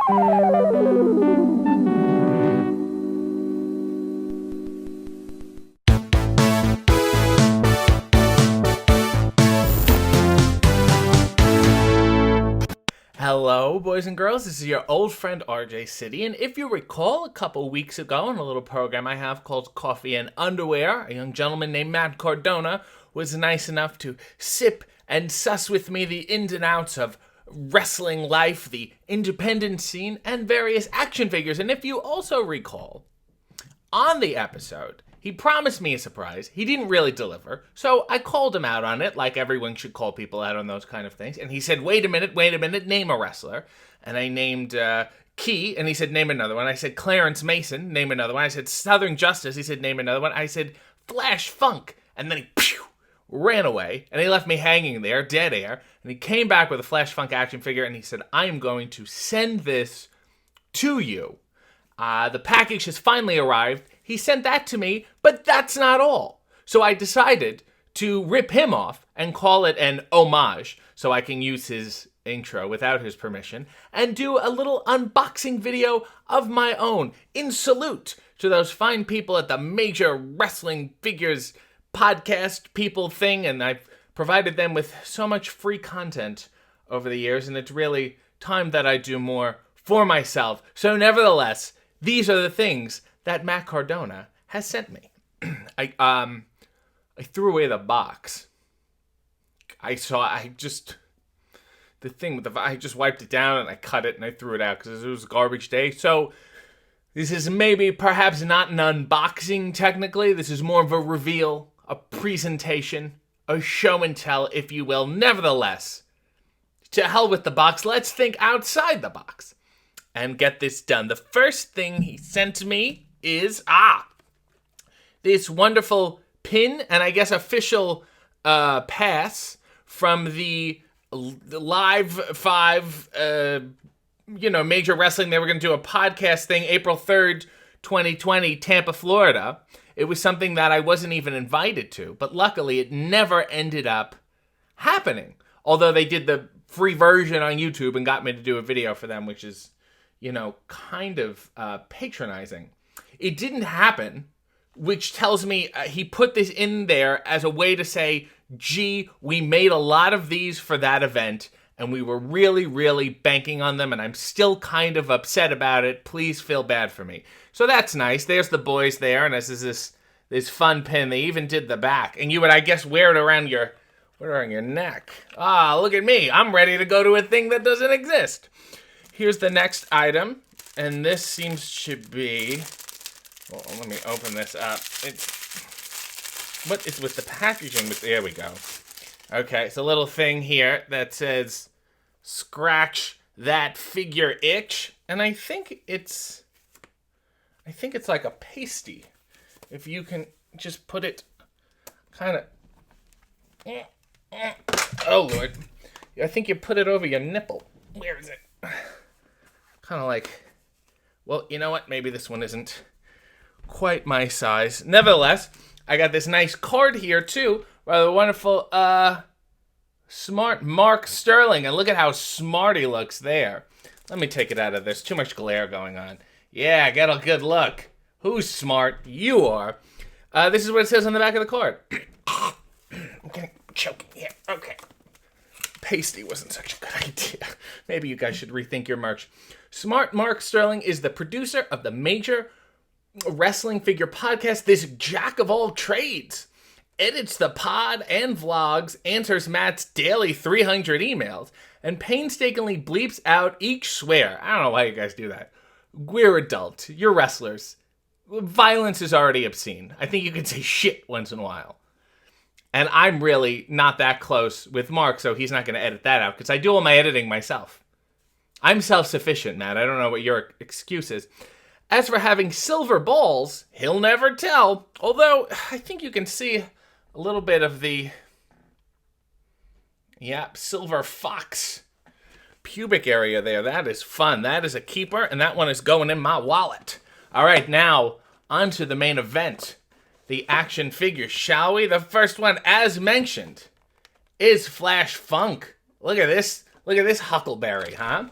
Hello, boys and girls. This is your old friend RJ City, and if you recall, a couple weeks ago in a little program I have called Coffee and Underwear, a young gentleman named Matt Cardona was nice enough to sip and suss with me the ins and outs of wrestling life, the independent scene, and various action figures. And if you also recall, on the episode, he promised me a surprise. He didn't really deliver, so I called him out on it, like everyone should call people out on those kind of things. And he said, wait a minute, name a wrestler. And I named Key, and he said, name another one. I said, Clarence Mason, name another one. I said, Southern Justice, he said, name another one. I said, Flash Funk. And then he ran away, and he left me hanging there, dead air. And he came back with a Flash Funk action figure, and he said, I am going to send this to you. The package has finally arrived. He sent that to me, but that's not all. So I decided to rip him off and call it an homage so I can use his intro without his permission and do a little unboxing video of my own in salute to those fine people at the Major Wrestling Figures podcast people thing. And I've provided them with so much free content over the years, and it's really time that I do more for myself. So nevertheless, these are the things that Matt Cardona has sent me. I threw away the box. I just wiped it down and I cut it and I threw it out because it was a garbage day. So this is perhaps not an unboxing technically. This is more of a reveal, a presentation, a show and tell, if you will. Nevertheless, to hell with the box. Let's think outside the box and get this done. The first thing he sent me is, this wonderful pin and I guess official pass from the Live 5, Major Wrestling. They were going to do a podcast thing April 3rd, 2020, Tampa, Florida. It was something that I wasn't even invited to, but luckily it never ended up happening. Although they did the free version on YouTube and got me to do a video for them, which is, kind of patronizing. It didn't happen, which tells me he put this in there as a way to say, gee, we made a lot of these for that event, and we were really, really banking on them, and I'm still kind of upset about it. Please feel bad for me. So that's nice. There's the boys there, and this is this fun pin. They even did the back, and you would, I guess, wear it around your neck. Look at me. I'm ready to go to a thing that doesn't exist. Here's the next item, and this seems to be... Well, let me open this up. What is with the packaging? There we go. Okay, it's a little thing here that says, scratch that figure itch. And I think it's like a pasty. If you can just put it kind of... Oh, Lord. I think you put it over your nipple. Where is it? Kind of like... Well, you know what? Maybe this one isn't quite my size. Nevertheless, I got this nice card here too. Rather wonderful, smart Mark Sterling. And look at how smart he looks there. Let me take it out of this. Too much glare going on. Yeah, get a good look. Who's smart? You are. This is what it says on the back of the card. I'm getting choking here. Okay. Pasty wasn't such a good idea. Maybe you guys should rethink your merch. Smart Mark Sterling is the producer of the Major Wrestling Figure podcast, this jack of all trades. Edits the pod and vlogs, answers Matt's daily 300 emails, and painstakingly bleeps out each swear. I don't know why you guys do that. We're adults. You're wrestlers. Violence is already obscene. I think you can say shit once in a while. And I'm really not that close with Mark, so he's not going to edit that out, because I do all my editing myself. I'm self-sufficient, Matt. I don't know what your excuse is. As for having silver balls, he'll never tell. Although, I think you can see a little bit of the... silver fox pubic area there. That is fun. That is a keeper, and that one is going in my wallet. All right, now, on to the main event. The action figures, shall we? The first one, as mentioned, is Flash Funk. Look at this. Look at this huckleberry, huh?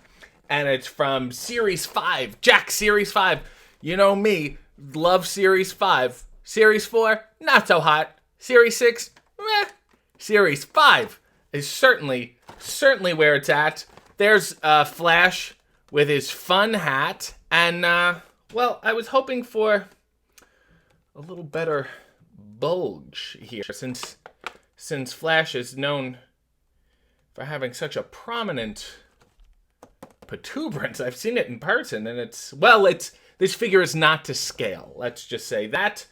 and it's from Series 5. Jack, Series 5. You know me, love Series 5. Series 4, not so hot. Series 6, meh. Series 5 is certainly where it's at. There's Flash with his fun hat. And, well, I was hoping for a little better bulge here, since Flash is known for having such a prominent protuberance. I've seen it in person, and this figure is not to scale. Let's just say that.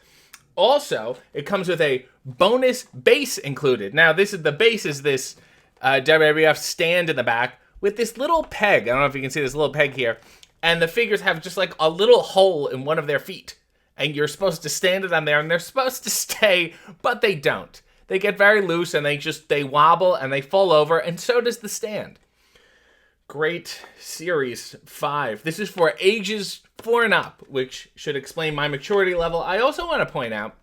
Also, it comes with a bonus base included. Now, the base is this WWF stand in the back with this little peg. I don't know if you can see this little peg here. And the figures have just like a little hole in one of their feet. And you're supposed to stand it on there, and they're supposed to stay, but they don't. They get very loose, and they wobble, and they fall over, and so does the stand. Great Series 5. This is for ages 4 and up, which should explain my maturity level. I also want to point out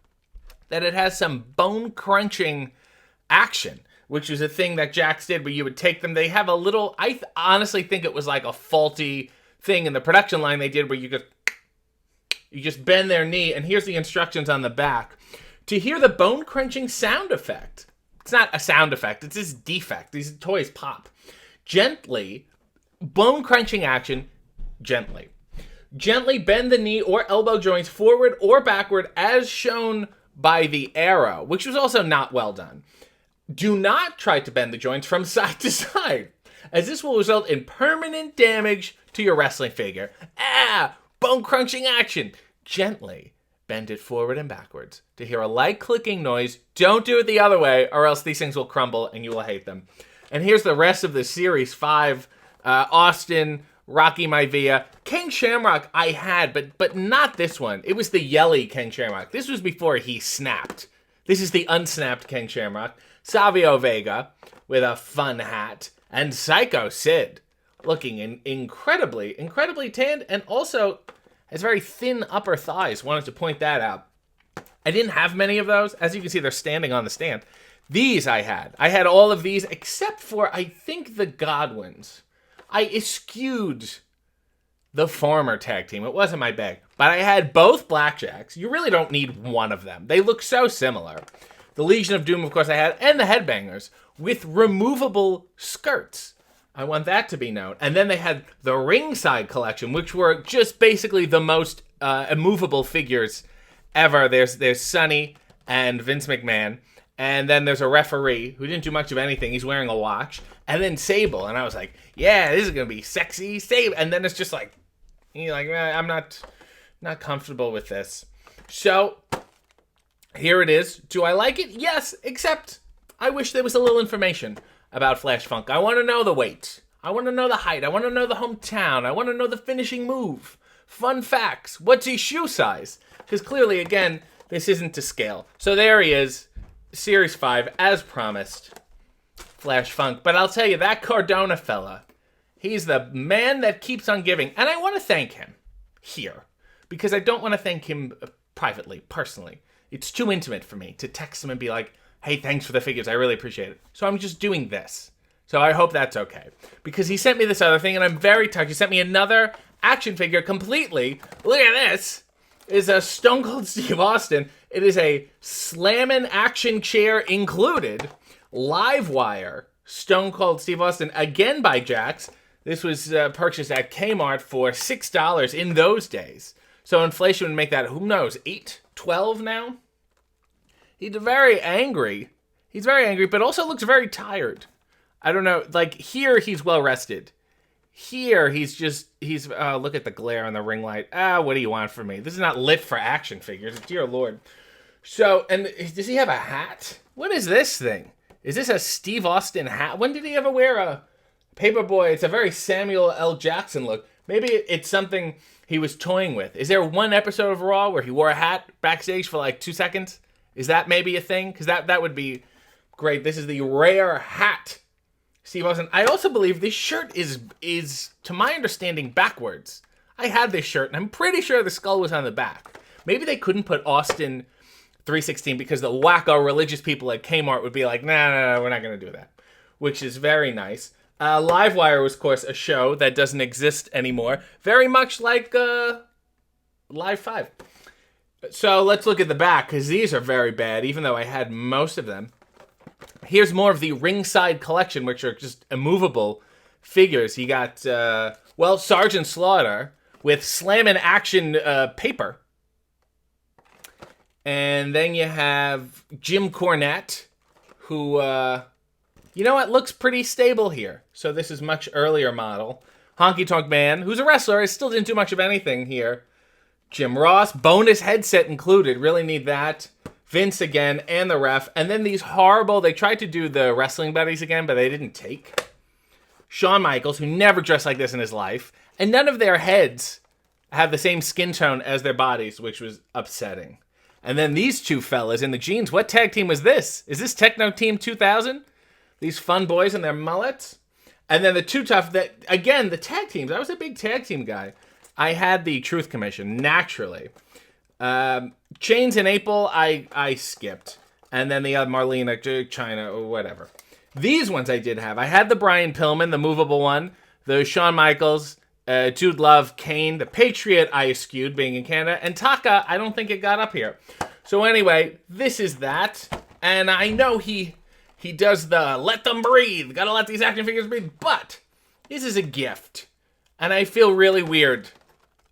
that it has some bone-crunching action, which is a thing that Jakks did where you would take them. They have a little, I honestly think it was like a faulty thing in the production line they did where you just bend their knee, and here's the instructions on the back. To hear the bone-crunching sound effect. It's not a sound effect, it's this defect. These toys pop. Gently, bone-crunching action, gently. Gently bend the knee or elbow joints forward or backward as shown by the arrow, which was also not well done. Do not try to bend the joints from side to side, as this will result in permanent damage to your wrestling figure. Bone-crunching action. Gently bend it forward and backwards to hear a light clicking noise. Don't do it the other way, or else these things will crumble and you will hate them. And here's the rest of the Series 5. Austin, Rocky Maivia. King Shamrock I had, but not this one. It was the yelly King Shamrock. This was before he snapped. This is the unsnapped King Shamrock. Savio Vega with a fun hat. And Psycho Sid looking incredibly tanned, and also has very thin upper thighs. Wanted to point that out. I didn't have many of those. As you can see, they're standing on the stand. These I had. I had all of these except for, I think, the Godwins. I eschewed the former tag team. It wasn't my bag. But I had both Blackjacks. You really don't need one of them. They look so similar. The Legion of Doom, of course, I had, and the Headbangers with removable skirts. I want that to be known. And then they had the Ringside Collection, which were just basically the most immovable figures ever. There's Sonny and Vince McMahon. And then there's a referee who didn't do much of anything. He's wearing a watch. And then Sable. And I was like, yeah, this is going to be sexy. Sable. And then it's just like, you're like, I'm not comfortable with this. So here it is. Do I like it? Yes, except I wish there was a little information about Flash Funk. I want to know the weight. I want to know the height. I want to know the hometown. I want to know the finishing move. Fun facts. What's his shoe size? Because clearly, again, this isn't to scale. So there he is. Series 5, as promised. Flash Funk. But I'll tell you, that Cardona fella, he's the man that keeps on giving. And I want to thank him here. Because I don't want to thank him privately, personally. It's too intimate for me to text him and be like, hey, thanks for the figures. I really appreciate it. So I'm just doing this. So I hope that's okay. Because he sent me this other thing, and I'm very touched. He sent me another action figure completely. Look at this. It's a Stone Cold Steve Austin. It is a Slammin' action chair included. Live wire Stone Cold Steve Austin, again by Jakks. This was purchased at Kmart for $6 in those days. So inflation would make that, who knows, 8, 12 now? He's very angry. He's very angry, but also looks very tired. I don't know. Like, here, he's well rested. Here, look at the glare on the ring light. What do you want from me? This is not lit for action figures. Dear Lord. So, and does he have a hat? What is this thing? Is this a Steve Austin hat? When did he ever wear a Paperboy? It's a very Samuel L. Jackson look. Maybe it's something he was toying with. Is there one episode of Raw where he wore a hat backstage for like 2 seconds? Is that maybe a thing? Because that would be great. This is the rare hat Steve Austin. I also believe this shirt is, to my understanding, backwards. I had this shirt, and I'm pretty sure the skull was on the back. Maybe they couldn't put Austin 316 because the wacko religious people at Kmart would be like, nah, we're not going to do that. Which is very nice. Livewire was, of course, a show that doesn't exist anymore. Very much like Live 5. So let's look at the back, because these are very bad, even though I had most of them. Here's more of the Ringside Collection, which are just immovable figures. You got, Sergeant Slaughter with Slam and Action paper. And then you have Jim Cornette, who, you know what, looks pretty stable here. So this is much earlier model. Honky Tonk Man, who's a wrestler, I still didn't do much of anything here. Jim Ross, bonus headset included, really need that. Vince again, and the ref. And then these horrible, they tried to do the Wrestling Buddies again, but they didn't take. Shawn Michaels, who never dressed like this in his life. And none of their heads have the same skin tone as their bodies, which was upsetting. And then these two fellas in the jeans. What tag team was this? Is this Techno Team 2000? These fun boys and their mullets. And then the Too Tough, that again, the tag teams. I was a big tag team guy. I had the Truth Commission, naturally. Chains and April, I skipped. And then the Marlena, China, or whatever. These ones I did have. I had the Brian Pillman, the movable one. The Shawn Michaels, Dude Love, Kane. The Patriot, I eschewed, being in Canada. And Taka, I don't think it got up here. So anyway, this is that. And I know he does the let them breathe. Gotta let these action figures breathe. But this is a gift. And I feel really weird.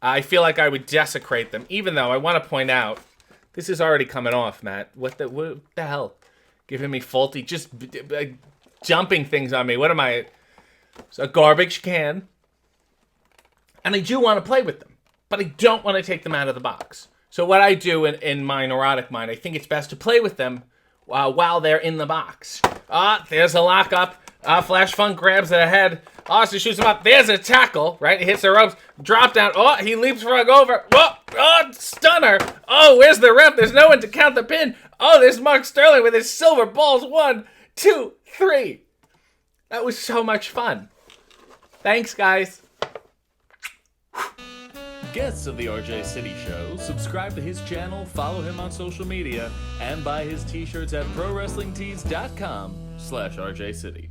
I feel like I would desecrate them. Even though I want to point out, this is already coming off, Matt. What the hell? Giving me faulty, just jumping things on me. What am I? It's a garbage can. And I do want to play with them. But I don't want to take them out of the box. So what I do in my neurotic mind, I think it's best to play with them while they're in the box. There's a lockup. Flash Funk grabs the head. Austin shoots him up. There's a tackle, right? He hits the ropes. Drop down. Oh, he leapfrog over. Oh, stunner. Oh, where's the ref? There's no one to count the pin. Oh, there's Mark Sterling with his silver balls. 1, 2, 3. That was so much fun. Thanks, guys. Guests of the RJ City Show, subscribe to his channel, follow him on social media, and buy his t-shirts at prowrestlingtees.com/RJ City.